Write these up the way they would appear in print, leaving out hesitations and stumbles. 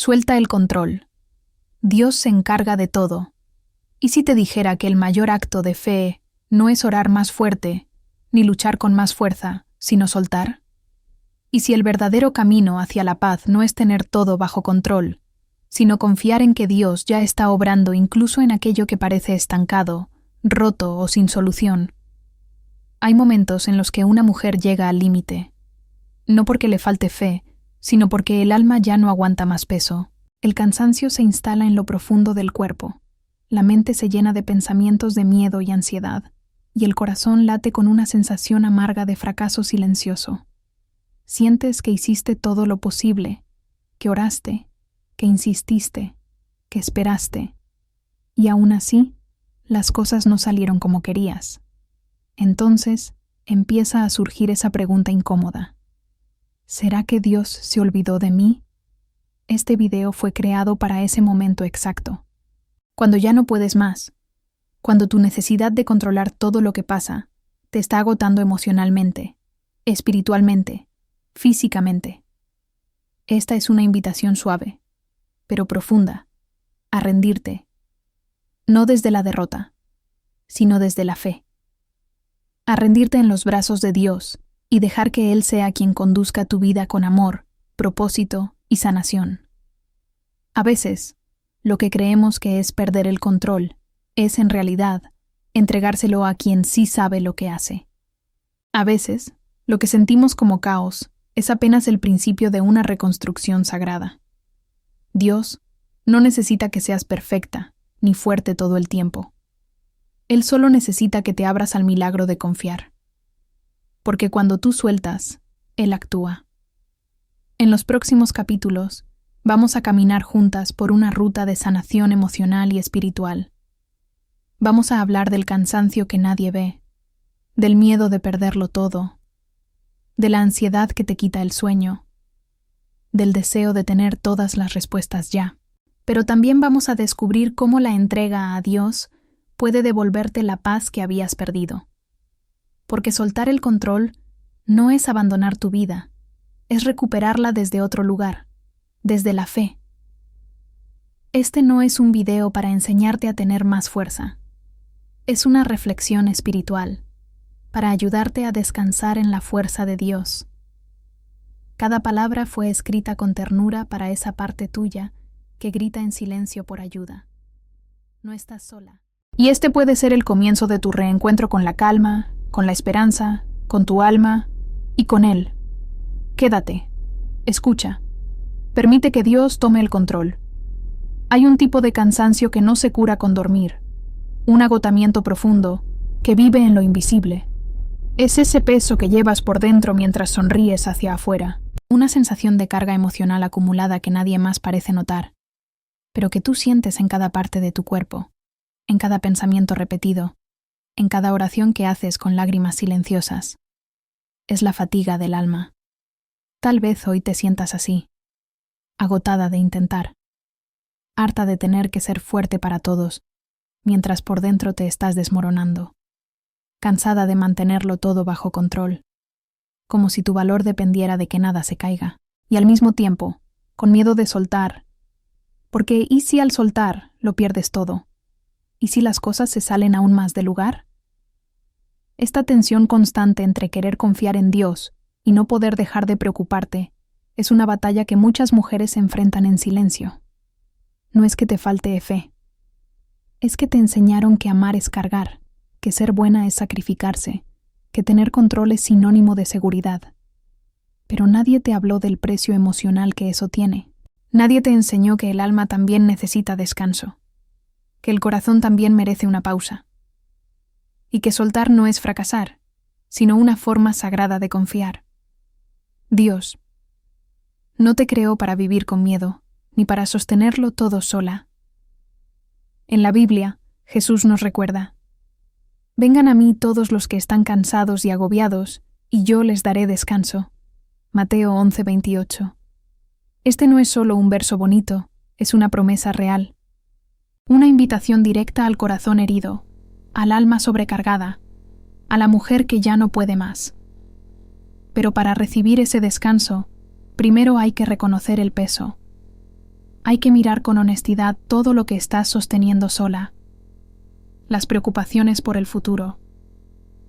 Suelta el control. Dios se encarga de todo. ¿Y si te dijera que el mayor acto de fe no es orar más fuerte, ni luchar con más fuerza, sino soltar? ¿Y si el verdadero camino hacia la paz no es tener todo bajo control, sino confiar en que Dios ya está obrando incluso en aquello que parece estancado, roto o sin solución? Hay momentos en los que una mujer llega al límite, no porque le falte fe, sino porque el alma ya no aguanta más peso. El cansancio se instala en lo profundo del cuerpo, la mente se llena de pensamientos de miedo y ansiedad, y el corazón late con una sensación amarga de fracaso silencioso. Sientes que hiciste todo lo posible, que oraste, que insististe, que esperaste, y aún así, las cosas no salieron como querías. Entonces, empieza a surgir esa pregunta incómoda. ¿Será que Dios se olvidó de mí? Este video fue creado para ese momento exacto. Cuando ya no puedes más, cuando tu necesidad de controlar todo lo que pasa te está agotando emocionalmente, espiritualmente, físicamente. Esta es una invitación suave, pero profunda, a rendirte, no desde la derrota, sino desde la fe. A rendirte en los brazos de Dios y dejar que Él sea quien conduzca tu vida con amor, propósito y sanación. A veces, lo que creemos que es perder el control es, en realidad, entregárselo a quien sí sabe lo que hace. A veces, lo que sentimos como caos es apenas el principio de una reconstrucción sagrada. Dios no necesita que seas perfecta ni fuerte todo el tiempo. Él solo necesita que te abras al milagro de confiar. Porque cuando tú sueltas, Él actúa. En los próximos capítulos, vamos a caminar juntas por una ruta de sanación emocional y espiritual. Vamos a hablar del cansancio que nadie ve, del miedo de perderlo todo, de la ansiedad que te quita el sueño, del deseo de tener todas las respuestas ya. Pero también vamos a descubrir cómo la entrega a Dios puede devolverte la paz que habías perdido. Porque soltar el control no es abandonar tu vida, es recuperarla desde otro lugar, desde la fe. Este no es un video para enseñarte a tener más fuerza. Es una reflexión espiritual, para ayudarte a descansar en la fuerza de Dios. Cada palabra fue escrita con ternura para esa parte tuya que grita en silencio por ayuda. No estás sola. Y este puede ser el comienzo de tu reencuentro con la calma, con la esperanza, con tu alma y con Él. Quédate, escucha, permite que Dios tome el control. Hay un tipo de cansancio que no se cura con dormir, un agotamiento profundo que vive en lo invisible. Es ese peso que llevas por dentro mientras sonríes hacia afuera, una sensación de carga emocional acumulada que nadie más parece notar, pero que tú sientes en cada parte de tu cuerpo, en cada pensamiento repetido, en cada oración que haces con lágrimas silenciosas. Es la fatiga del alma. Tal vez hoy te sientas así, agotada de intentar, harta de tener que ser fuerte para todos, mientras por dentro te estás desmoronando, cansada de mantenerlo todo bajo control, como si tu valor dependiera de que nada se caiga, y al mismo tiempo, con miedo de soltar, porque ¿y si al soltar lo pierdes todo? ¿Y si las cosas se salen aún más de lugar? Esta tensión constante entre querer confiar en Dios y no poder dejar de preocuparte es una batalla que muchas mujeres enfrentan en silencio. No es que te falte fe, es que te enseñaron que amar es cargar, que ser buena es sacrificarse, que tener control es sinónimo de seguridad. Pero nadie te habló del precio emocional que eso tiene. Nadie te enseñó que el alma también necesita descanso, que el corazón también merece una pausa, y que soltar no es fracasar, sino una forma sagrada de confiar. Dios no te creó para vivir con miedo, ni para sostenerlo todo sola. En la Biblia, Jesús nos recuerda: «Vengan a mí todos los que están cansados y agobiados, y yo les daré descanso». Mateo 11:28. Este no es solo un verso bonito, es una promesa real. Una invitación directa al corazón herido, al alma sobrecargada, a la mujer que ya no puede más. Pero para recibir ese descanso, primero hay que reconocer el peso. Hay que mirar con honestidad todo lo que estás sosteniendo sola. Las preocupaciones por el futuro,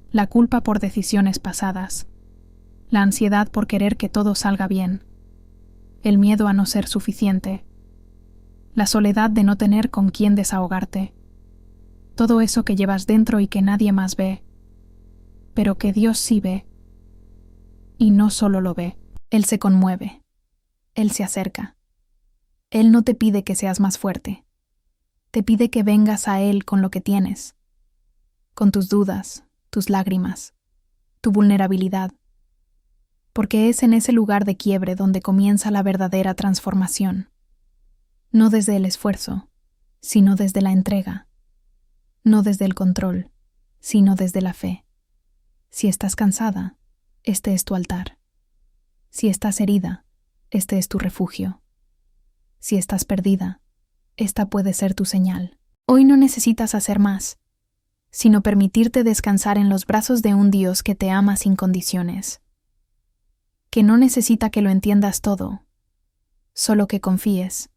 la culpa por decisiones pasadas, la ansiedad por querer que todo salga bien, el miedo a no ser suficiente, la soledad de no tener con quién desahogarte, todo eso que llevas dentro y que nadie más ve, pero que Dios sí ve. Y no solo lo ve, Él se conmueve, Él se acerca. Él no te pide que seas más fuerte, te pide que vengas a Él con lo que tienes, con tus dudas, tus lágrimas, tu vulnerabilidad, porque es en ese lugar de quiebre donde comienza la verdadera transformación, no desde el esfuerzo, sino desde la entrega, no desde el control, sino desde la fe. Si estás cansada, este es tu altar. Si estás herida, este es tu refugio. Si estás perdida, esta puede ser tu señal. Hoy no necesitas hacer más, sino permitirte descansar en los brazos de un Dios que te ama sin condiciones, que no necesita que lo entiendas todo, solo que confíes.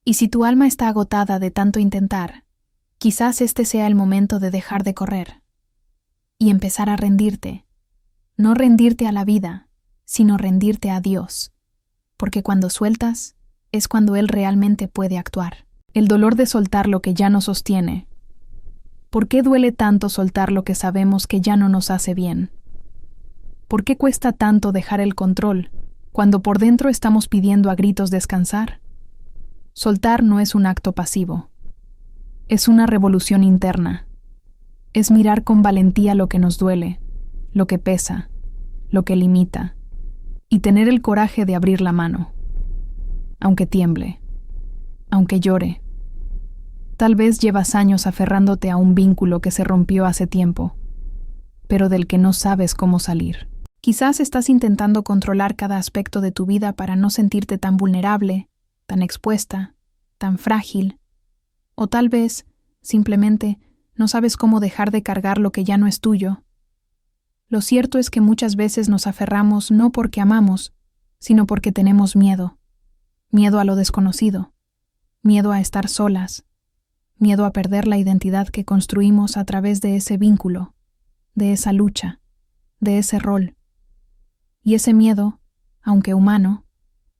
Y si tu alma está agotada de tanto intentar, quizás este sea el momento de dejar de correr y empezar a rendirte. No rendirte a la vida, sino rendirte a Dios, porque cuando sueltas, es cuando Él realmente puede actuar. El dolor de soltar lo que ya nos sostiene. ¿Por qué duele tanto soltar lo que sabemos que ya no nos hace bien? ¿Por qué cuesta tanto dejar el control cuando por dentro estamos pidiendo a gritos descansar? Soltar no es un acto pasivo. Es una revolución interna. Es mirar con valentía lo que nos duele, lo que pesa, lo que limita, y tener el coraje de abrir la mano. Aunque tiemble, aunque llore. Tal vez llevas años aferrándote a un vínculo que se rompió hace tiempo, pero del que no sabes cómo salir. Quizás estás intentando controlar cada aspecto de tu vida para no sentirte tan vulnerable, tan expuesta, tan frágil, o tal vez, simplemente, no sabes cómo dejar de cargar lo que ya no es tuyo. Lo cierto es que muchas veces nos aferramos no porque amamos, sino porque tenemos miedo. Miedo a lo desconocido, miedo a estar solas, miedo a perder la identidad que construimos a través de ese vínculo, de esa lucha, de ese rol. Y ese miedo, aunque humano,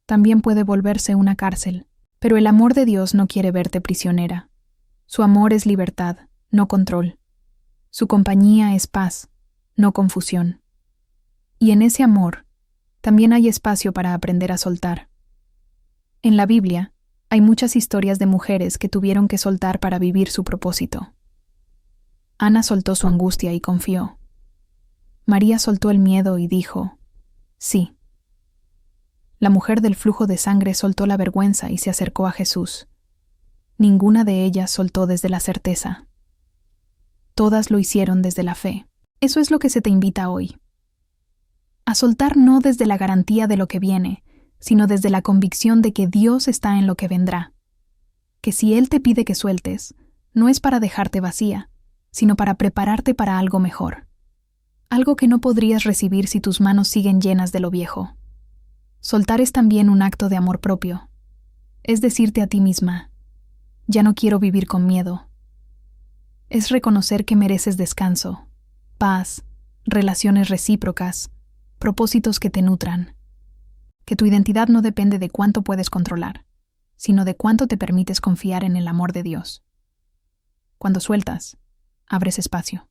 también puede volverse una cárcel. Pero el amor de Dios no quiere verte prisionera. Su amor es libertad, no control. Su compañía es paz, no confusión. Y en ese amor, también hay espacio para aprender a soltar. En la Biblia, hay muchas historias de mujeres que tuvieron que soltar para vivir su propósito. Ana soltó su angustia y confió. María soltó el miedo y dijo, sí. La mujer del flujo de sangre soltó la vergüenza y se acercó a Jesús. Ninguna de ellas soltó desde la certeza. Todas lo hicieron desde la fe. Eso es lo que se te invita hoy. A soltar no desde la garantía de lo que viene, sino desde la convicción de que Dios está en lo que vendrá. Que si Él te pide que sueltes, no es para dejarte vacía, sino para prepararte para algo mejor. Algo que no podrías recibir si tus manos siguen llenas de lo viejo. Soltar es también un acto de amor propio. Es decirte a ti misma, ya no quiero vivir con miedo. Es reconocer que mereces descanso, paz, relaciones recíprocas, propósitos que te nutran. Que tu identidad no depende de cuánto puedes controlar, sino de cuánto te permites confiar en el amor de Dios. Cuando sueltas, abres espacio.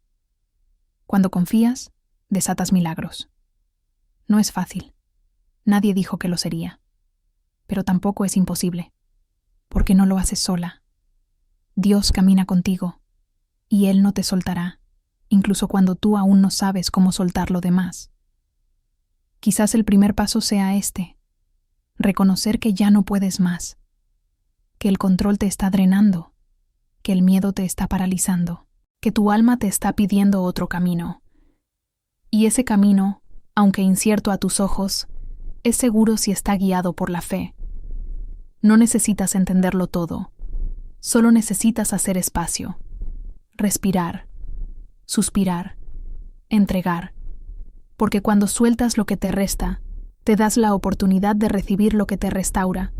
Cuando confías, desatas milagros. No es fácil. Nadie dijo que lo sería. Pero tampoco es imposible, porque no lo haces sola. Dios camina contigo, y Él no te soltará, incluso cuando tú aún no sabes cómo soltar lo demás. Quizás el primer paso sea este, reconocer que ya no puedes más, que el control te está drenando, que el miedo te está paralizando, que tu alma te está pidiendo otro camino. Y ese camino, aunque incierto a tus ojos, es seguro si está guiado por la fe. No necesitas entenderlo todo, solo necesitas hacer espacio, respirar, suspirar, entregar, porque cuando sueltas lo que te resta, te das la oportunidad de recibir lo que te restaura.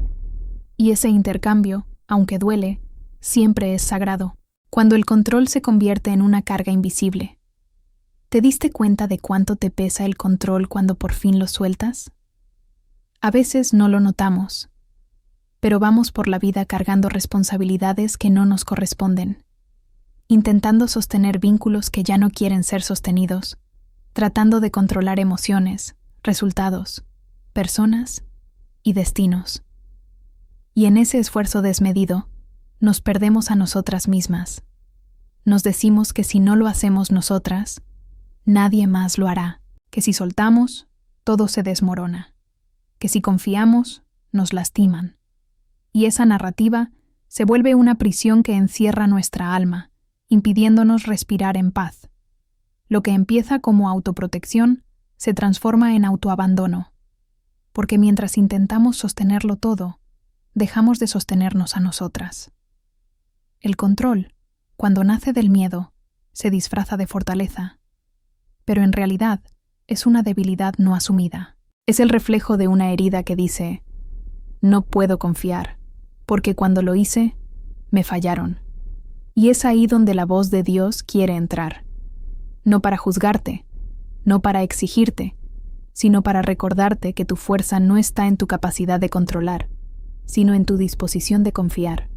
Y ese intercambio, aunque duele, siempre es sagrado. Cuando el control se convierte en una carga invisible. ¿Te diste cuenta de cuánto te pesa el control cuando por fin lo sueltas? A veces no lo notamos, pero vamos por la vida cargando responsabilidades que no nos corresponden, intentando sostener vínculos que ya no quieren ser sostenidos, tratando de controlar emociones, resultados, personas y destinos. Y en ese esfuerzo desmedido, nos perdemos a nosotras mismas. Nos decimos que si no lo hacemos nosotras, nadie más lo hará, que si soltamos, todo se desmorona, que si confiamos, nos lastiman. Y esa narrativa se vuelve una prisión que encierra nuestra alma, impidiéndonos respirar en paz. Lo que empieza como autoprotección se transforma en autoabandono, porque mientras intentamos sostenerlo todo, dejamos de sostenernos a nosotras. El control, cuando nace del miedo, se disfraza de fortaleza, pero en realidad es una debilidad no asumida. Es el reflejo de una herida que dice, no puedo confiar, porque cuando lo hice, me fallaron. Y es ahí donde la voz de Dios quiere entrar, no para juzgarte, no para exigirte, sino para recordarte que tu fuerza no está en tu capacidad de controlar, sino en tu disposición de confiar.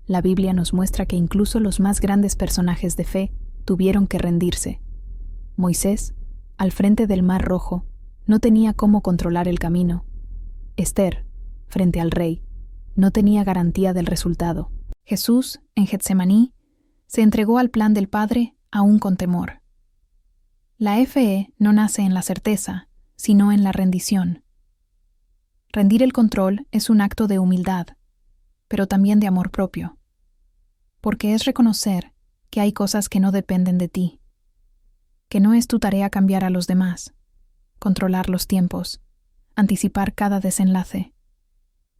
La Biblia nos muestra que incluso los más grandes personajes de fe tuvieron que rendirse. Moisés, al frente del Mar Rojo, no tenía cómo controlar el camino. Esther, frente al rey, no tenía garantía del resultado. Jesús, en Getsemaní, se entregó al plan del Padre aún con temor. La fe no nace en la certeza, sino en la rendición. Rendir el control es un acto de humildad, pero también de amor propio, porque es reconocer que hay cosas que no dependen de ti, que no es tu tarea cambiar a los demás, controlar los tiempos, anticipar cada desenlace.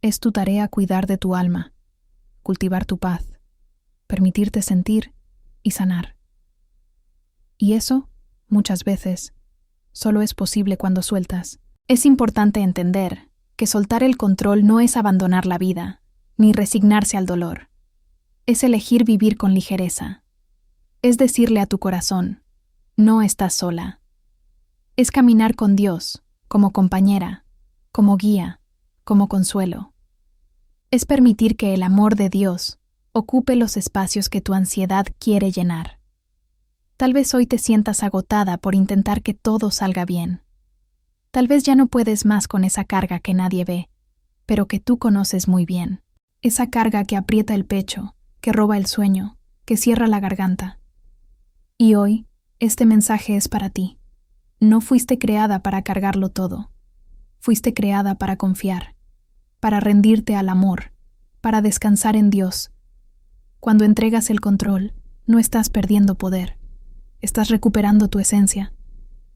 Es tu tarea cuidar de tu alma, cultivar tu paz, permitirte sentir y sanar. Y eso, muchas veces, solo es posible cuando sueltas. Es importante entender que soltar el control no es abandonar la vida, ni resignarse al dolor. Es elegir vivir con ligereza. Es decirle a tu corazón, no estás sola. Es caminar con Dios, como compañera, como guía, como consuelo. Es permitir que el amor de Dios ocupe los espacios que tu ansiedad quiere llenar. Tal vez hoy te sientas agotada por intentar que todo salga bien. Tal vez ya no puedes más con esa carga que nadie ve, pero que tú conoces muy bien. Esa carga que aprieta el pecho, que roba el sueño, que cierra la garganta. Y hoy, este mensaje es para ti. No fuiste creada para cargarlo todo. Fuiste creada para confiar, para rendirte al amor, para descansar en Dios. Cuando entregas el control, no estás perdiendo poder. Estás recuperando tu esencia.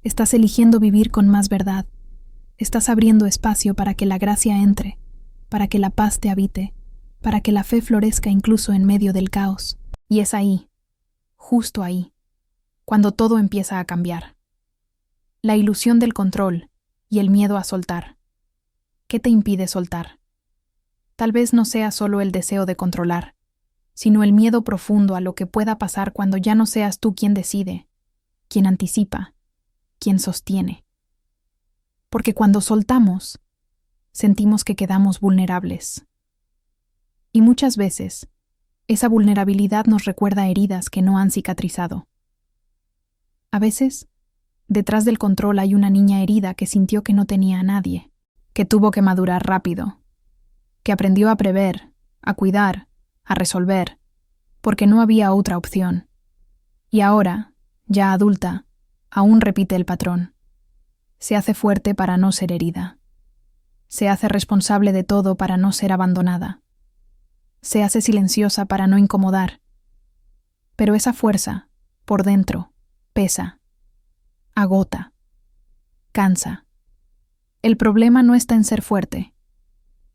Estás eligiendo vivir con más verdad. Estás abriendo espacio para que la gracia entre, para que la paz te habite, para que la fe florezca incluso en medio del caos. Y es ahí, justo ahí, cuando todo empieza a cambiar. La ilusión del control y el miedo a soltar. ¿Qué te impide soltar? Tal vez no sea solo el deseo de controlar, sino el miedo profundo a lo que pueda pasar cuando ya no seas tú quien decide, quien anticipa, quien sostiene. Porque cuando soltamos, sentimos que quedamos vulnerables. Y muchas veces, esa vulnerabilidad nos recuerda heridas que no han cicatrizado. A veces, detrás del control hay una niña herida que sintió que no tenía a nadie, que tuvo que madurar rápido, que aprendió a prever, a cuidar, a resolver, porque no había otra opción. Y ahora, ya adulta, aún repite el patrón. Se hace fuerte para no ser herida. Se hace responsable de todo para no ser abandonada. Se hace silenciosa para no incomodar. Pero esa fuerza, por dentro, pesa, agota, cansa. El problema no está en ser fuerte.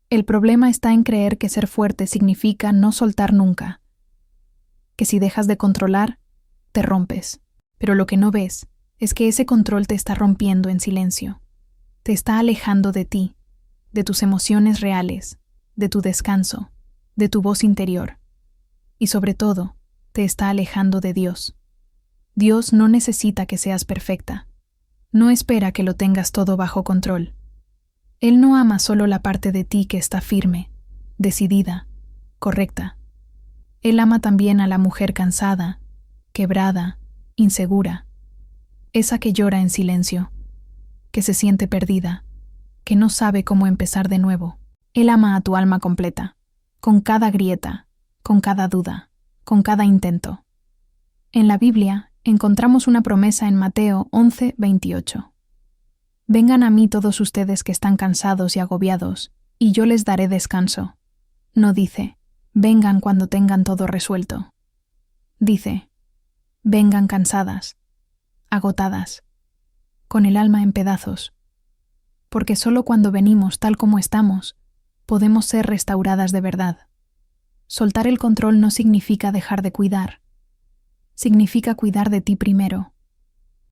El problema está en creer que ser fuerte significa no soltar nunca. Que si dejas de controlar, te rompes. Pero lo que no ves es que ese control te está rompiendo en silencio. Te está alejando de ti, de tus emociones reales, de tu descanso, de tu voz interior. Y sobre todo, te está alejando de Dios. Dios no necesita que seas perfecta. No espera que lo tengas todo bajo control. Él no ama solo la parte de ti que está firme, decidida, correcta. Él ama también a la mujer cansada, quebrada, insegura, esa que llora en silencio, que se siente perdida, que no sabe cómo empezar de nuevo. Él ama a tu alma completa, con cada grieta, con cada duda, con cada intento. En la Biblia encontramos una promesa en Mateo 11:28. Vengan a mí todos ustedes que están cansados y agobiados, y yo les daré descanso. No dice, vengan cuando tengan todo resuelto. Dice, vengan cansadas, agotadas, con el alma en pedazos, porque solo cuando venimos tal como estamos, podemos ser restauradas de verdad. Soltar el control no significa dejar de cuidar. Significa cuidar de ti primero.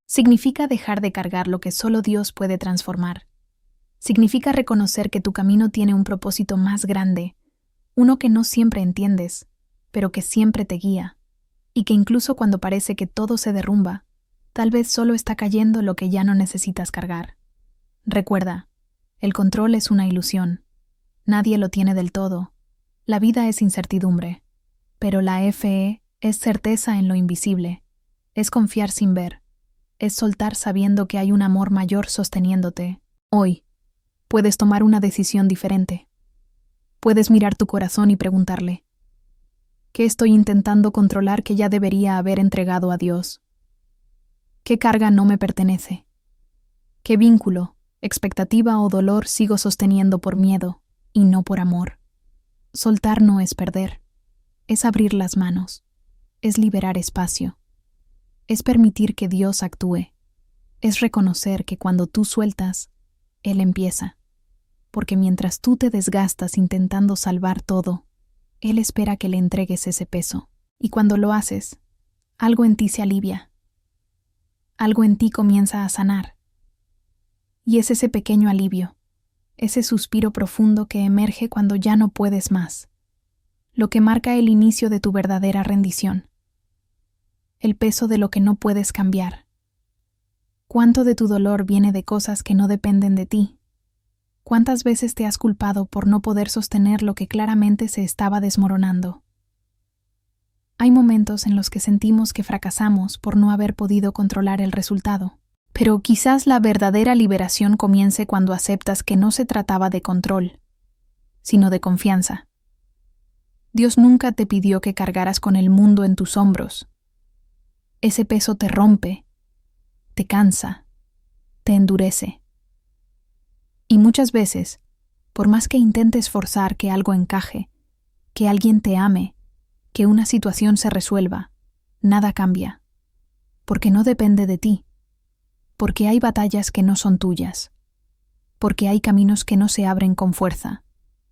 Significa dejar de cargar lo que solo Dios puede transformar. Significa reconocer que tu camino tiene un propósito más grande, uno que no siempre entiendes, pero que siempre te guía, y que incluso cuando parece que todo se derrumba, tal vez solo está cayendo lo que ya no necesitas cargar. Recuerda, el control es una ilusión. Nadie lo tiene del todo. La vida es incertidumbre, pero la fe es certeza en lo invisible, es confiar sin ver. Es soltar sabiendo que hay un amor mayor sosteniéndote. Hoy, puedes tomar una decisión diferente. Puedes mirar tu corazón y preguntarle, ¿qué estoy intentando controlar que ya debería haber entregado a Dios? ¿Qué carga no me pertenece? ¿Qué vínculo, expectativa o dolor sigo sosteniendo por miedo y no por amor? Soltar no es perder, es abrir las manos, es liberar espacio. Es permitir que Dios actúe. Es reconocer que cuando tú sueltas, Él empieza. Porque mientras tú te desgastas intentando salvar todo, Él espera que le entregues ese peso. Y cuando lo haces, algo en ti se alivia. Algo en ti comienza a sanar. Y es ese pequeño alivio, ese suspiro profundo que emerge cuando ya no puedes más, lo que marca el inicio de tu verdadera rendición. El peso de lo que no puedes cambiar. ¿Cuánto de tu dolor viene de cosas que no dependen de ti? ¿Cuántas veces te has culpado por no poder sostener lo que claramente se estaba desmoronando? Hay momentos en los que sentimos que fracasamos por no haber podido controlar el resultado, pero quizás la verdadera liberación comience cuando aceptas que no se trataba de control, sino de confianza. Dios nunca te pidió que cargaras con el mundo en tus hombros. Ese peso te rompe, te cansa, te endurece. Y muchas veces, por más que intentes forzar que algo encaje, que alguien te ame, que una situación se resuelva, nada cambia, porque no depende de ti, porque hay batallas que no son tuyas, porque hay caminos que no se abren con fuerza,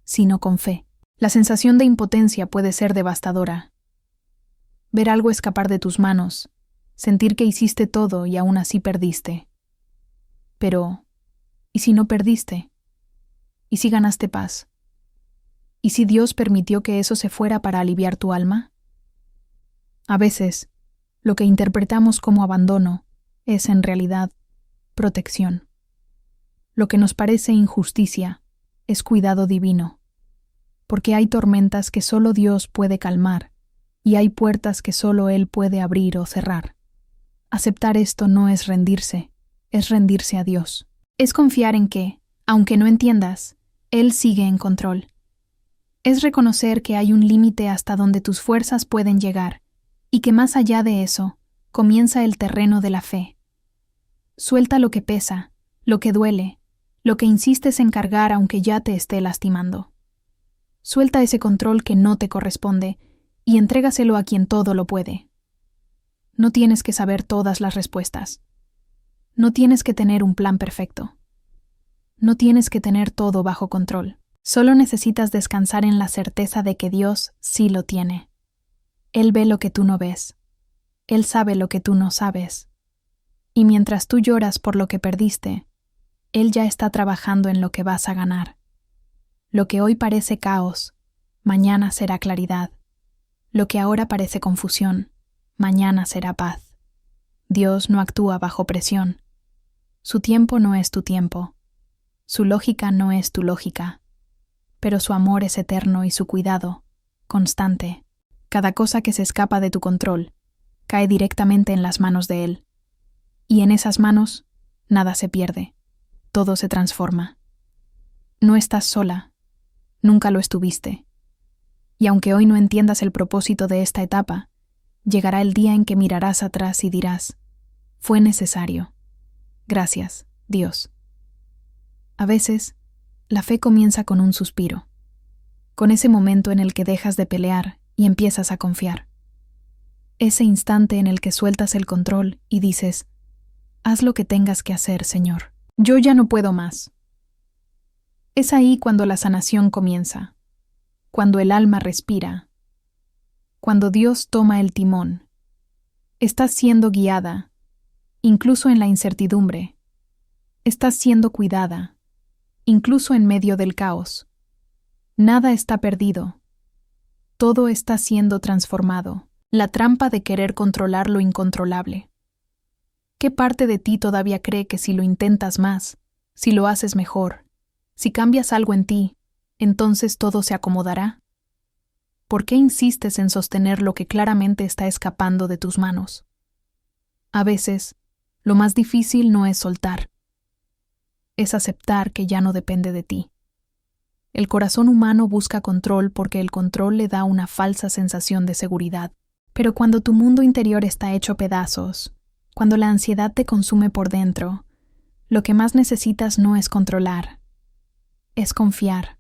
sino con fe. La sensación de impotencia puede ser devastadora. Ver algo escapar de tus manos, sentir que hiciste todo y aún así perdiste. Pero, ¿y si no perdiste? ¿Y si ganaste paz? ¿Y si Dios permitió que eso se fuera para aliviar tu alma? A veces, lo que interpretamos como abandono es en realidad protección. Lo que nos parece injusticia es cuidado divino, porque hay tormentas que solo Dios puede calmar y hay puertas que solo Él puede abrir o cerrar. Aceptar esto no es rendirse, es rendirse a Dios. Es confiar en que, aunque no entiendas, Él sigue en control. Es reconocer que hay un límite hasta donde tus fuerzas pueden llegar y que más allá de eso, comienza el terreno de la fe. Suelta lo que pesa, lo que duele, lo que insistes en cargar aunque ya te esté lastimando. Suelta ese control que no te corresponde y entrégaselo a quien todo lo puede. No tienes que saber todas las respuestas. No tienes que tener un plan perfecto. No tienes que tener todo bajo control. Solo necesitas descansar en la certeza de que Dios sí lo tiene. Él ve lo que tú no ves. Él sabe lo que tú no sabes. Y mientras tú lloras por lo que perdiste, Él ya está trabajando en lo que vas a ganar. Lo que hoy parece caos, mañana será claridad. Lo que ahora parece confusión, mañana será paz. Dios no actúa bajo presión. Su tiempo no es tu tiempo. Su lógica no es tu lógica. Pero su amor es eterno y su cuidado, constante. Cada cosa que se escapa de tu control cae directamente en las manos de Él. Y en esas manos, nada se pierde. Todo se transforma. No estás sola. Nunca lo estuviste. Y aunque hoy no entiendas el propósito de esta etapa, llegará el día en que mirarás atrás y dirás, fue necesario. Gracias, Dios. A veces, la fe comienza con un suspiro, con ese momento en el que dejas de pelear y empiezas a confiar. Ese instante en el que sueltas el control y dices, haz lo que tengas que hacer, Señor. Yo ya no puedo más. Es ahí cuando la sanación comienza, cuando el alma respira, cuando Dios toma el timón. Estás siendo guiada, incluso en la incertidumbre. Estás siendo cuidada, incluso en medio del caos. Nada está perdido. Todo está siendo transformado. La trampa de querer controlar lo incontrolable. ¿Qué parte de ti todavía cree que si lo intentas más, si lo haces mejor, si cambias algo en ti, entonces todo se acomodará? ¿Por qué insistes en sostener lo que claramente está escapando de tus manos? A veces, lo más difícil no es soltar. Es aceptar que ya no depende de ti. El corazón humano busca control porque el control le da una falsa sensación de seguridad. Pero cuando tu mundo interior está hecho pedazos, cuando la ansiedad te consume por dentro, lo que más necesitas no es controlar, es confiar.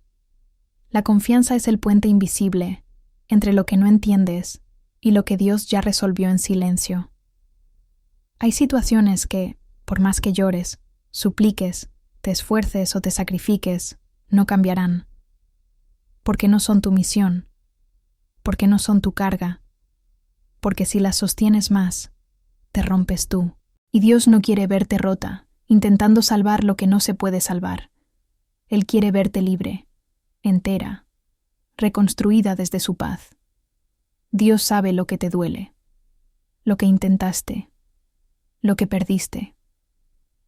La confianza es el puente invisible entre lo que no entiendes y lo que Dios ya resolvió en silencio. Hay situaciones que, por más que llores, supliques, te esfuerces o te sacrifiques, no cambiarán. Porque no son tu misión, porque no son tu carga, porque si las sostienes más, te rompes tú. Y Dios no quiere verte rota, intentando salvar lo que no se puede salvar. Él quiere verte libre, entera, reconstruida desde su paz. Dios sabe lo que te duele, lo que intentaste, lo que perdiste.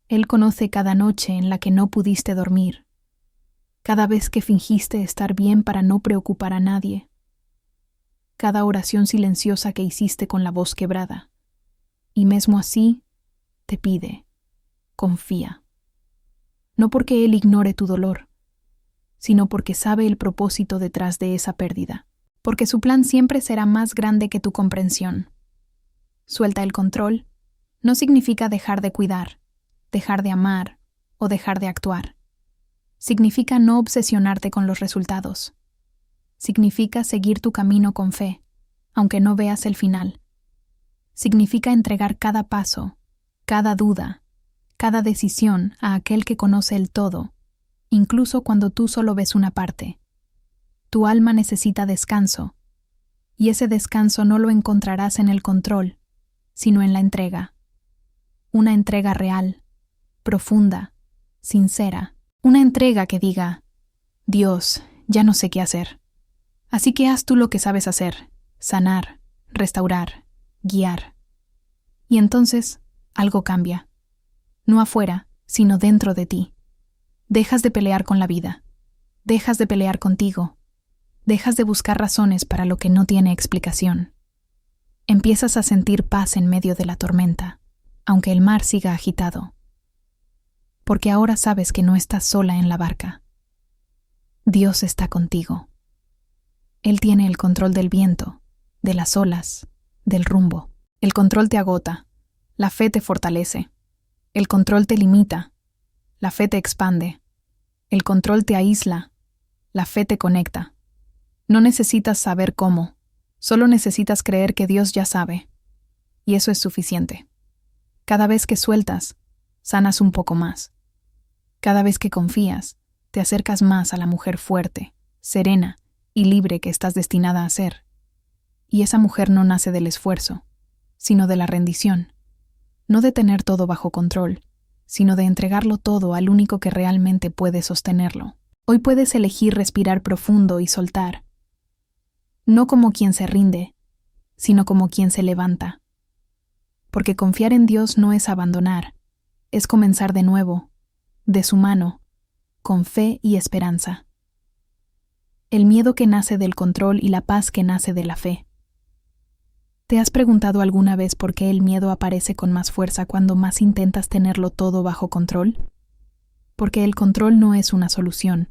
Él conoce cada noche en la que no pudiste dormir, cada vez que fingiste estar bien para no preocupar a nadie, cada oración silenciosa que hiciste con la voz quebrada. Y mesmo así, te pide, confía. No porque Él ignore tu dolor, sino porque sabe el propósito detrás de esa pérdida, porque su plan siempre será más grande que tu comprensión. Suelta el control no significa dejar de cuidar, dejar de amar o dejar de actuar. Significa no obsesionarte con los resultados. Significa seguir tu camino con fe, aunque no veas el final. Significa entregar cada paso, cada duda, cada decisión a aquel que conoce el todo, incluso cuando tú solo ves una parte. Tu alma necesita descanso, y ese descanso no lo encontrarás en el control, sino en la entrega. Una entrega real, profunda, sincera. Una entrega que diga, Dios, ya no sé qué hacer. Así que haz tú lo que sabes hacer, sanar, restaurar, guiar. Y entonces, algo cambia. No afuera, sino dentro de ti. Dejas de pelear con la vida. Dejas de pelear contigo. Dejas de buscar razones para lo que no tiene explicación. Empiezas a sentir paz en medio de la tormenta, aunque el mar siga agitado. Porque ahora sabes que no estás sola en la barca. Dios está contigo. Él tiene el control del viento, de las olas, del rumbo. El control te agota, la fe te fortalece. El control te limita, la fe te expande. El control te aísla, la fe te conecta. No necesitas saber cómo, solo necesitas creer que Dios ya sabe. Y eso es suficiente. Cada vez que sueltas, sanas un poco más. Cada vez que confías, te acercas más a la mujer fuerte, serena y libre que estás destinada a ser. Y esa mujer no nace del esfuerzo, sino de la rendición. No de tener todo bajo control, sino de entregarlo todo al único que realmente puede sostenerlo. Hoy puedes elegir respirar profundo y soltar, no como quien se rinde, sino como quien se levanta. Porque confiar en Dios no es abandonar, es comenzar de nuevo, de su mano, con fe y esperanza. El miedo que nace del control y la paz que nace de la fe. ¿Te has preguntado alguna vez por qué el miedo aparece con más fuerza cuando más intentas tenerlo todo bajo control? Porque el control no es una solución,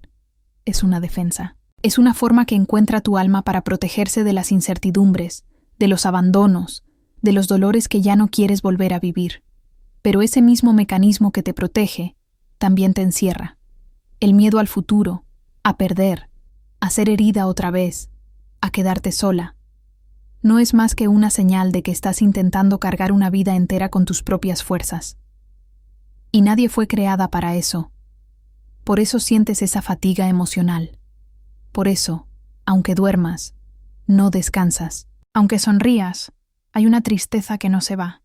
es una defensa. Es una forma que encuentra tu alma para protegerse de las incertidumbres, de los abandonos, de los dolores que ya no quieres volver a vivir. Pero ese mismo mecanismo que te protege, también te encierra. El miedo al futuro, a perder, a ser herida otra vez, a quedarte sola. No es más que una señal de que estás intentando cargar una vida entera con tus propias fuerzas. Y nadie fue creada para eso. Por eso sientes esa fatiga emocional. Por eso, aunque duermas, no descansas. Aunque sonrías, hay una tristeza que no se va.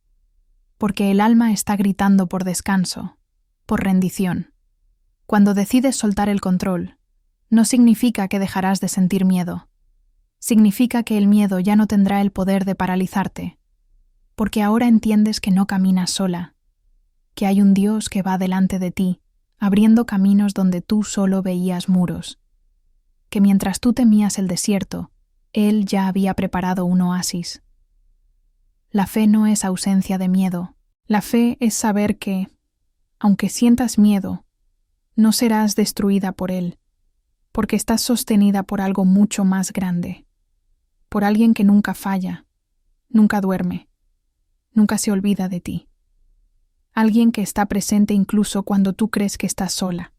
Porque el alma está gritando por descanso, por rendición. Cuando decides soltar el control, no significa que dejarás de sentir miedo. Significa que el miedo ya no tendrá el poder de paralizarte, porque ahora entiendes que no caminas sola, que hay un Dios que va delante de ti, abriendo caminos donde tú solo veías muros, que mientras tú temías el desierto, Él ya había preparado un oasis. La fe no es ausencia de miedo, la fe es saber que, aunque sientas miedo, no serás destruida por él, porque estás sostenida por algo mucho más grande, por alguien que nunca falla, nunca duerme, nunca se olvida de ti. Alguien que está presente incluso cuando tú crees que estás sola.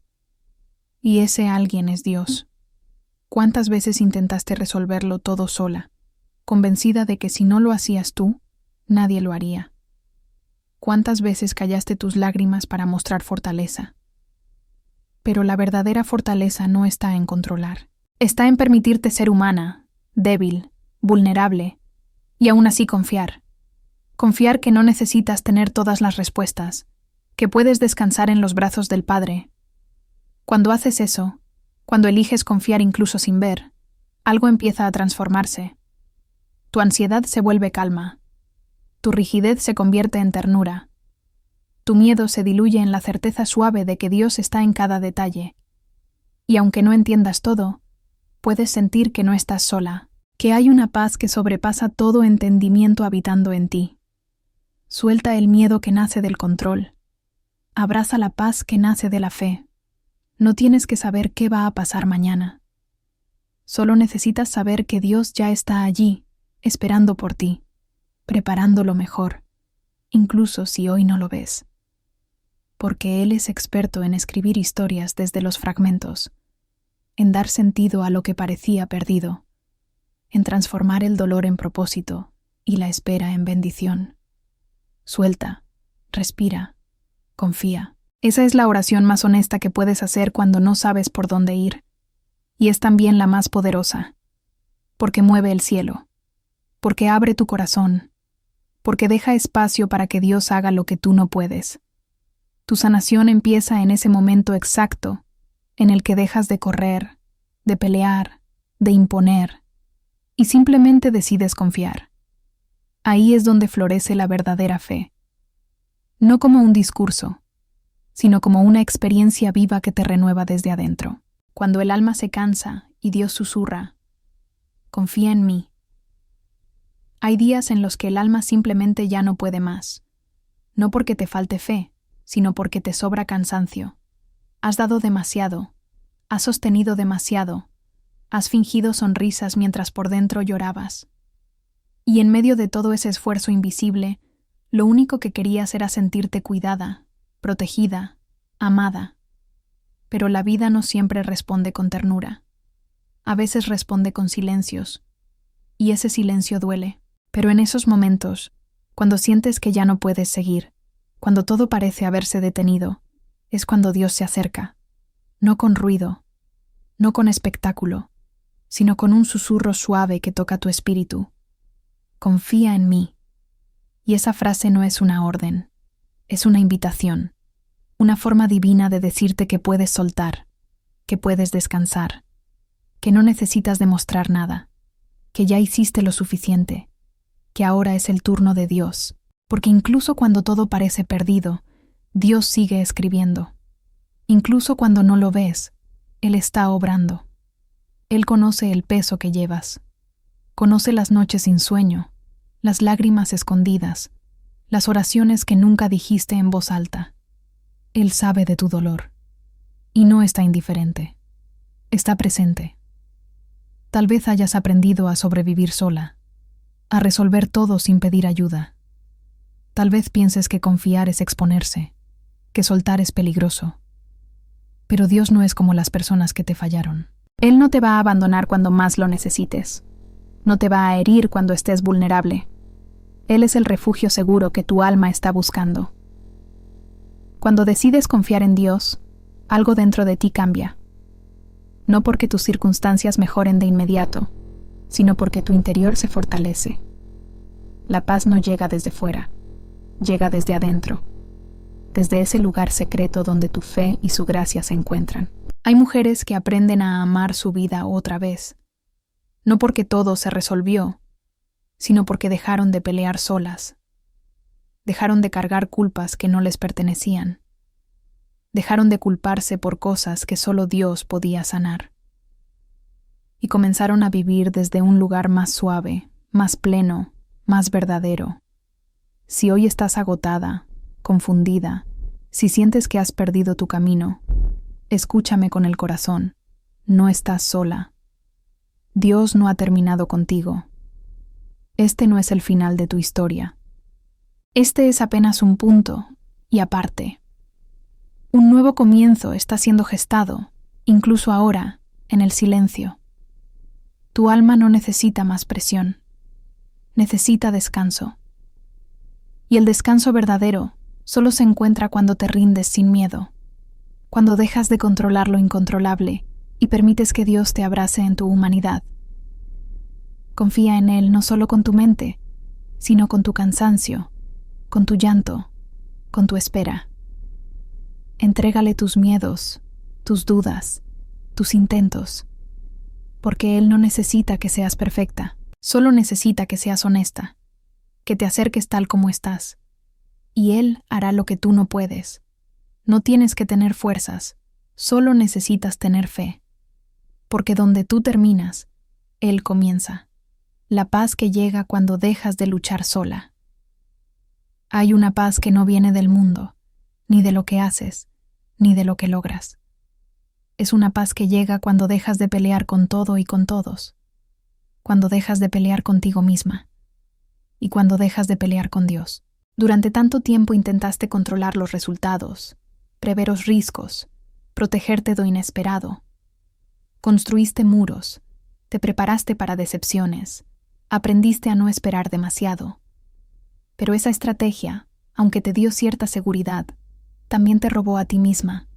Y ese alguien es Dios. ¿Cuántas veces intentaste resolverlo todo sola, convencida de que si no lo hacías tú, nadie lo haría? ¿Cuántas veces callaste tus lágrimas para mostrar fortaleza? Pero la verdadera fortaleza no está en controlar. Está en permitirte ser humana, débil, vulnerable, y aún así confiar. Confiar que no necesitas tener todas las respuestas, que puedes descansar en los brazos del Padre. Cuando haces eso, cuando eliges confiar incluso sin ver, algo empieza a transformarse. Tu ansiedad se vuelve calma. Tu rigidez se convierte en ternura. Tu miedo se diluye en la certeza suave de que Dios está en cada detalle. Y aunque no entiendas todo, puedes sentir que no estás sola, que hay una paz que sobrepasa todo entendimiento habitando en ti. Suelta el miedo que nace del control. Abraza la paz que nace de la fe. No tienes que saber qué va a pasar mañana. Solo necesitas saber que Dios ya está allí, esperando por ti, preparando lo mejor, incluso si hoy no lo ves. Porque Él es experto en escribir historias desde los fragmentos, en dar sentido a lo que parecía perdido, en transformar el dolor en propósito y la espera en bendición. Suelta, respira, confía. Esa es la oración más honesta que puedes hacer cuando no sabes por dónde ir, y es también la más poderosa, porque mueve el cielo, porque abre tu corazón, porque deja espacio para que Dios haga lo que tú no puedes. Tu sanación empieza en ese momento exacto en el que dejas de correr, de pelear, de imponer, y simplemente decides confiar. Ahí es donde florece la verdadera fe. No como un discurso, sino como una experiencia viva que te renueva desde adentro. Cuando el alma se cansa y Dios susurra, confía en mí. Hay días en los que el alma simplemente ya no puede más, no porque te falte fe, sino porque te sobra cansancio. Has dado demasiado, has sostenido demasiado, has fingido sonrisas mientras por dentro llorabas. Y en medio de todo ese esfuerzo invisible, lo único que querías era sentirte cuidada, protegida, amada. Pero la vida no siempre responde con ternura. A veces responde con silencios, y ese silencio duele. Pero en esos momentos, cuando sientes que ya no puedes seguir, cuando todo parece haberse detenido, es cuando Dios se acerca, no con ruido, no con espectáculo, sino con un susurro suave que toca tu espíritu. Confía en mí. Y esa frase no es una orden, es una invitación, una forma divina de decirte que puedes soltar, que puedes descansar, que no necesitas demostrar nada, que ya hiciste lo suficiente, que ahora es el turno de Dios, porque incluso cuando todo parece perdido, Dios sigue escribiendo. Incluso cuando no lo ves, Él está obrando. Él conoce el peso que llevas, conoce las noches sin sueño, las lágrimas escondidas, las oraciones que nunca dijiste en voz alta. Él sabe de tu dolor, y no está indiferente, está presente. Tal vez hayas aprendido a sobrevivir sola, a resolver todo sin pedir ayuda. Tal vez pienses que confiar es exponerse, que soltar es peligroso. Pero Dios no es como las personas que te fallaron. Él no te va a abandonar cuando más lo necesites. No te va a herir cuando estés vulnerable. Él es el refugio seguro que tu alma está buscando. Cuando decides confiar en Dios, algo dentro de ti cambia. No porque tus circunstancias mejoren de inmediato, sino porque tu interior se fortalece. La paz no llega desde fuera, llega desde adentro, desde ese lugar secreto donde tu fe y su gracia se encuentran. Hay mujeres que aprenden a amar su vida otra vez, no porque todo se resolvió, sino porque dejaron de pelear solas, dejaron de cargar culpas que no les pertenecían, dejaron de culparse por cosas que solo Dios podía sanar, y comenzaron a vivir desde un lugar más suave, más pleno, más verdadero. Si hoy estás agotada, confundida, si sientes que has perdido tu camino, escúchame con el corazón, no estás sola. Dios no ha terminado contigo. Este no es el final de tu historia. Este es apenas un punto, y aparte. Un nuevo comienzo está siendo gestado, incluso ahora, en el silencio. Tu alma no necesita más presión. Necesita descanso. Y el descanso verdadero solo se encuentra cuando te rindes sin miedo, cuando dejas de controlar lo incontrolable y permites que Dios te abrace en tu humanidad. Confía en Él no solo con tu mente, sino con tu cansancio, con tu llanto, con tu espera. Entrégale tus miedos, tus dudas, tus intentos, porque Él no necesita que seas perfecta, solo necesita que seas honesta, que te acerques tal como estás, y Él hará lo que tú no puedes. No tienes que tener fuerzas, solo necesitas tener fe, porque donde tú terminas, Él comienza. La paz que llega cuando dejas de luchar sola. Hay una paz que no viene del mundo, ni de lo que haces, ni de lo que logras. Es una paz que llega cuando dejas de pelear con todo y con todos, cuando dejas de pelear contigo misma, y cuando dejas de pelear con Dios. Durante tanto tiempo intentaste controlar los resultados, prever los riesgos, protegerte de lo inesperado. Construiste muros, te preparaste para decepciones, aprendiste a no esperar demasiado. Pero esa estrategia, aunque te dio cierta seguridad, también te robó a ti misma.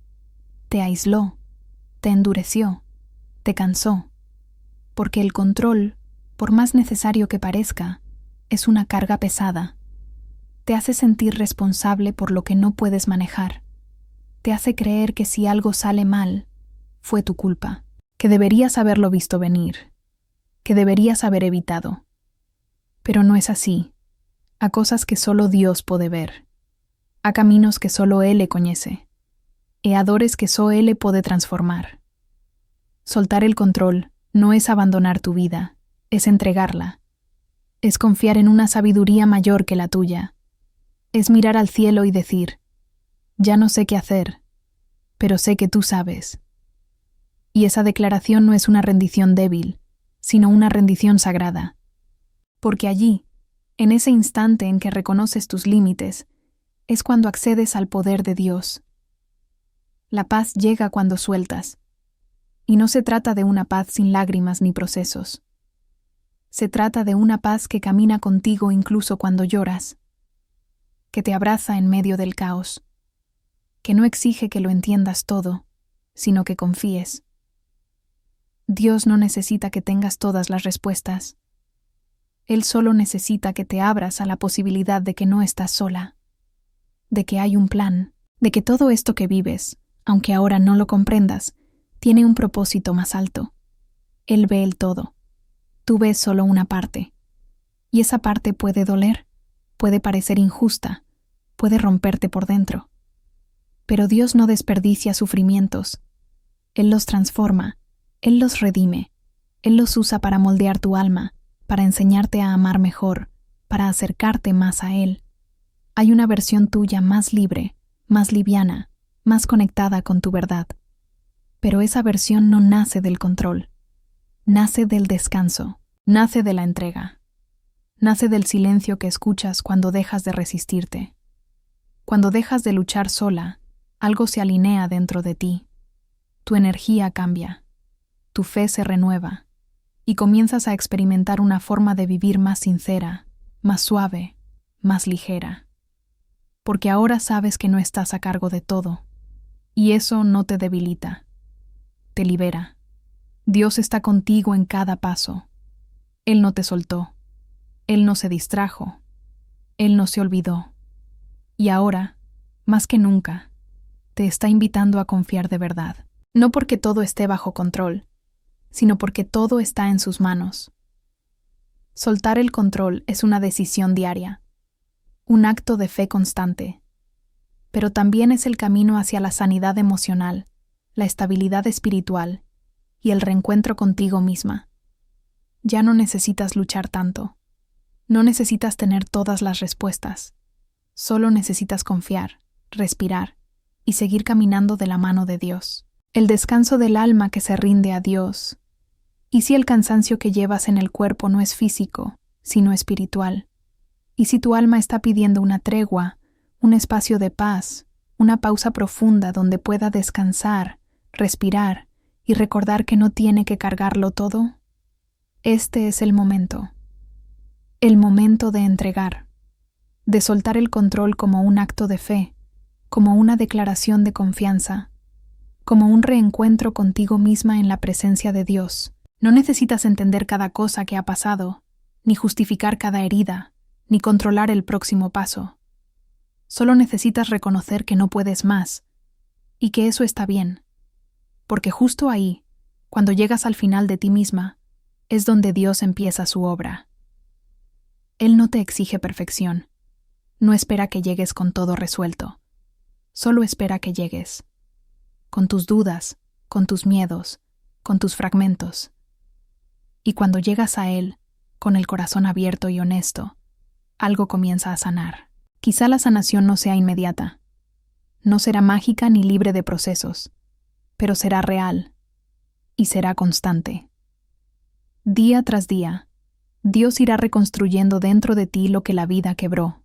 Te aisló, te endureció, te cansó. Porque el control, por más necesario que parezca, es una carga pesada. Te hace sentir responsable por lo que no puedes manejar. Te hace creer que si algo sale mal, fue tu culpa, que deberías haberlo visto venir, que deberías haber evitado. Pero no es así. A cosas que solo Dios puede ver. A caminos que solo Él le conoce. E a dores que solo Él le puede transformar. Soltar el control no es abandonar tu vida, es entregarla. Es confiar en una sabiduría mayor que la tuya. Es mirar al cielo y decir, ya no sé qué hacer, pero sé que tú sabes. Y esa declaración no es una rendición débil, sino una rendición sagrada. Porque allí, en ese instante en que reconoces tus límites, es cuando accedes al poder de Dios. La paz llega cuando sueltas, y no se trata de una paz sin lágrimas ni procesos. Se trata de una paz que camina contigo incluso cuando lloras, que te abraza en medio del caos, que no exige que lo entiendas todo, sino que confíes. Dios no necesita que tengas todas las respuestas. Él solo necesita que te abras a la posibilidad de que no estás sola, de que hay un plan, de que todo esto que vives, aunque ahora no lo comprendas, tiene un propósito más alto. Él ve el todo. Tú ves solo una parte. Y esa parte puede doler, puede parecer injusta, puede romperte por dentro. Pero Dios no desperdicia sufrimientos. Él los transforma, Él los redime, Él los usa para moldear tu alma, para enseñarte a amar mejor, para acercarte más a Él. Hay una versión tuya más libre, más liviana, más conectada con tu verdad. Pero esa versión no nace del control. Nace del descanso, nace de la entrega. Nace del silencio que escuchas cuando dejas de resistirte. Cuando dejas de luchar sola, algo se alinea dentro de ti. Tu energía cambia, tu fe se renueva y comienzas a experimentar una forma de vivir más sincera, más suave, más ligera. Porque ahora sabes que no estás a cargo de todo, y eso no te debilita, te libera. Dios está contigo en cada paso. Él no te soltó, Él no se distrajo, Él no se olvidó. Y ahora, más que nunca, te está invitando a confiar de verdad. No porque todo esté bajo control, sino porque todo está en sus manos. Soltar el control es una decisión diaria, un acto de fe constante, pero también es el camino hacia la sanidad emocional, la estabilidad espiritual y el reencuentro contigo misma. Ya no necesitas luchar tanto, no necesitas tener todas las respuestas, solo necesitas confiar, respirar y seguir caminando de la mano de Dios. El descanso del alma que se rinde a Dios. ¿Y si el cansancio que llevas en el cuerpo no es físico, sino espiritual? ¿Y si tu alma está pidiendo una tregua, un espacio de paz, una pausa profunda donde pueda descansar, respirar y recordar que no tiene que cargarlo todo? Este es el momento de entregar, de soltar el control como un acto de fe, como una declaración de confianza, como un reencuentro contigo misma en la presencia de Dios. No necesitas entender cada cosa que ha pasado, ni justificar cada herida, ni controlar el próximo paso. Solo necesitas reconocer que no puedes más, y que eso está bien, porque justo ahí, cuando llegas al final de ti misma, es donde Dios empieza su obra. Él no te exige perfección, no espera que llegues con todo resuelto, solo espera que llegues, con tus dudas, con tus miedos, con tus fragmentos. Y cuando llegas a Él, con el corazón abierto y honesto, algo comienza a sanar. Quizá la sanación no sea inmediata, no será mágica ni libre de procesos, pero será real y será constante. Día tras día, Dios irá reconstruyendo dentro de ti lo que la vida quebró.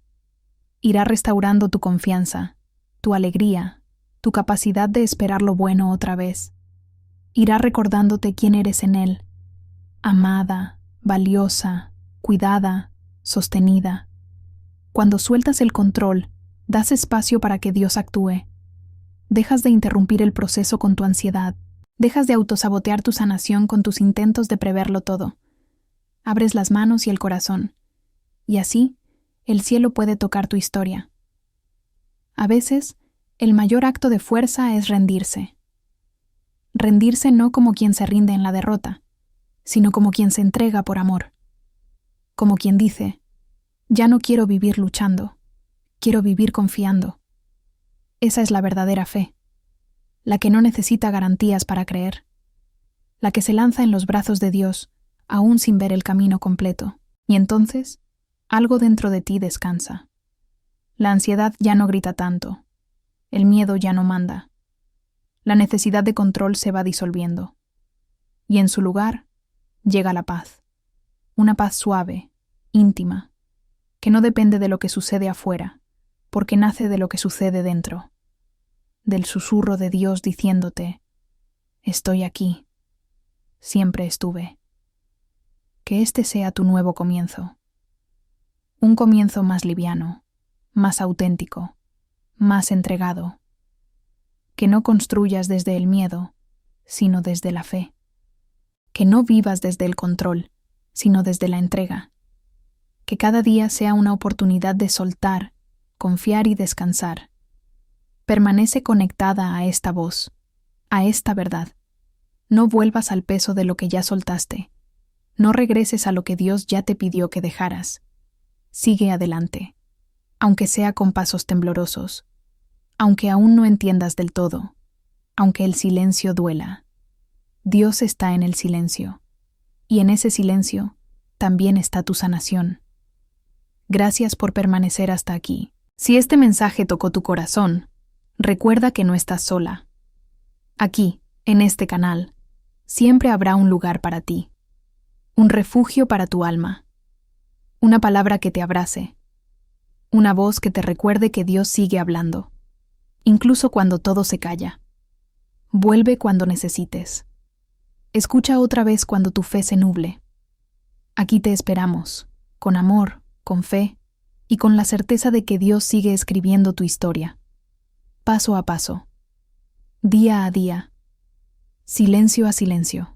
Irá restaurando tu confianza, tu alegría, tu capacidad de esperar lo bueno otra vez. Irá recordándote quién eres en Él, amada, valiosa, cuidada, sostenida. Cuando sueltas el control, das espacio para que Dios actúe. Dejas de interrumpir el proceso con tu ansiedad. Dejas de autosabotear tu sanación con tus intentos de preverlo todo. Abres las manos y el corazón, y así el cielo puede tocar tu historia. A veces, el mayor acto de fuerza es rendirse. Rendirse no como quien se rinde en la derrota, sino como quien se entrega por amor. Como quien dice, ya no quiero vivir luchando, quiero vivir confiando. Esa es la verdadera fe, la que no necesita garantías para creer, la que se lanza en los brazos de Dios, aún sin ver el camino completo. Y entonces, algo dentro de ti descansa. La ansiedad ya no grita tanto, el miedo ya no manda. La necesidad de control se va disolviendo. Y en su lugar, llega la paz. Una paz suave, íntima, que no depende de lo que sucede afuera, porque nace de lo que sucede dentro. Del susurro de Dios diciéndote, estoy aquí, siempre estuve. Que este sea tu nuevo comienzo. Un comienzo más liviano, más auténtico, más entregado. Que no construyas desde el miedo, sino desde la fe. Que no vivas desde el control, sino desde la entrega. Que cada día sea una oportunidad de soltar, confiar y descansar. Permanece conectada a esta voz, a esta verdad, No vuelvas al peso de lo que ya soltaste. No regreses a lo que Dios ya te pidió que dejaras. Sigue adelante, aunque sea con pasos temblorosos, aunque aún no entiendas del todo, aunque el silencio duela. Dios está en el silencio, y en ese silencio también está tu sanación. Gracias por permanecer hasta aquí. Si este mensaje tocó tu corazón, recuerda que no estás sola. Aquí, en este canal, siempre habrá un lugar para ti, un refugio para tu alma, una palabra que te abrace, una voz que te recuerde que Dios sigue hablando, incluso cuando todo se calla. Vuelve cuando necesites. Escucha otra vez cuando tu fe se nuble. Aquí te esperamos, con amor, con fe y con la certeza de que Dios sigue escribiendo tu historia. Paso a paso, día a día, silencio a silencio.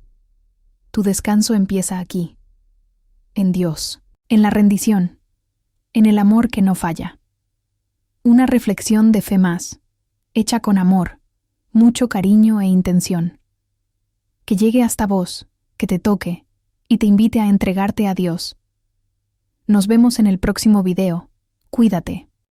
Tu descanso empieza aquí, en Dios, en la rendición, en el amor que no falla. Una reflexión de fe más, hecha con amor, mucho cariño e intención. Que llegue hasta vos, que te toque y te invite a entregarte a Dios. Nos vemos en el próximo video. Cuídate.